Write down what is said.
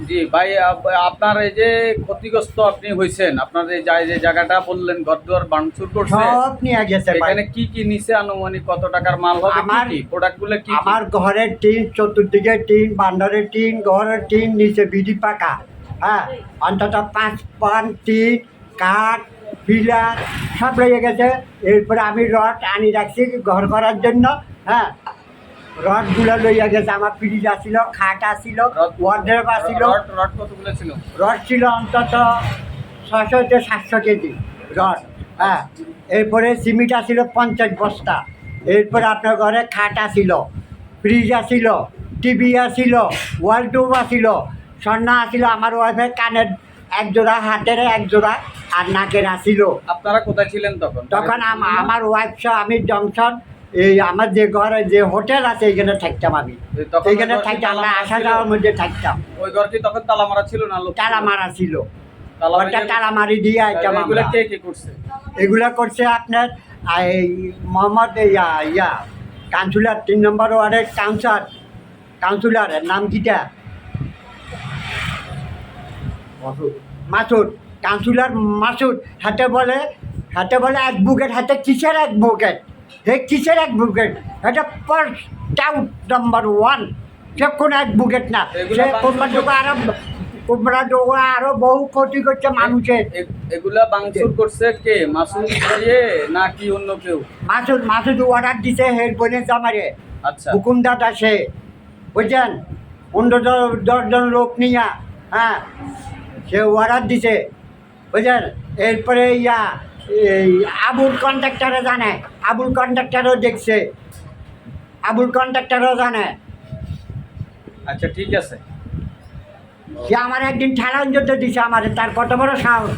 জি ভাই, আপনার এই যে ক্ষতিগ্রস্ত আপনি হয়েছেন, আপনার এই যে জায়গাটা বললেন ঘরদুয়ার ভাঙচুর করছে, সব নিয়ে গেছে ভাই। এখানে কি কি নিচে আনুমানিক কত টাকার মাল হবে, কি কি প্রোডাক্টগুলো কি কি? আমার ঘরের টিন, চতুর্দিকে টিন, বান্ডারের টিন, ঘরের টিন, নিচে বিড়ি পাকা, হ্যাঁ, অন্তত 5 পান টিন, কাঠ, পিলার সব লেগে গেছে। এরপরে আমি রড আনি রাখছি ঘর করার জন্য, হ্যাঁ, রডগুলো লইয়া গেছে। আমার ফ্রিজ আসিল, খাট আসিল, ওয়ার্ড্রোব আসিল। রড কতগুলো ছিল? রড ছিল অন্তত 600-700 কেজি রড, হ্যাঁ। এরপরে সিমেন্ট আসিল 50 বস্তা। এরপরে আপনার ঘরে খাট আসিল, ফ্রিজ আসিল, টিভি আসিল, ওয়ালটুব আসিল, স্বর্ণা আসিল, আমার ওয়াইফের কানের এক জোড়া, হাতের এক জোড়া, আর নাকের আসিল। আপনারা কোথায় ছিলেন তখন? তখন আমার ওয়াইফ সহ আমি জংশন, এই আমার যে ঘরে যে হোটেল আছে এইখানে থাকতাম আমি, এইখানে থাকতাম, আমরা আসা যাওয়ার মধ্যে থাকতাম। ওই ঘর কি তখন তালা মারা ছিল না? তালা মারা ছিল, ওটা তালা মারি দিয়ে আইতাম আমরা। কে কে করছে? এগুলা করছে আপনার এই মোহাম্মদ ইয়া কাউন্সিলর, 3 নম্বর ওয়ার্ডের কাউন্সিলরের নাম কিটা? মাসুদ, কাউন্সিলর মাসুদ। হাতে বলে অ্যাডভোকেট, হাতে কিসের অ্যাডভোকেট? হে কিসের অ্যাডভোকেট? এটা ফার্স্ট টাউট নাম্বার 1। সে কোনো অ্যাডভোকেট না, সে আরো বহু ক্ষতি করছে মানুষের। এগুলা ভাঙচুর করছে কে? মাসুদ না কি অন্য কেউ? মাসুদ অর্ডার দিছে হের বোনের জামারে। আচ্ছা, হুকুমদার আসে, বুঝছেন, 15-10 লোক নিয়া, হ্যাঁ, সে অর্ডার দিছে, বুঝছেন। এরপরে এই আবুল কন্ট্রাক্টারও জানে, আবুল কন্ট্রাক্টারও দেখছে, আবুল কন্ট্রাক্টারও জানে। আচ্ছা ঠিক আছে। সে আমার একদিন ঠেলান যেতে দিছে আমার, তার কত বড় সাহস।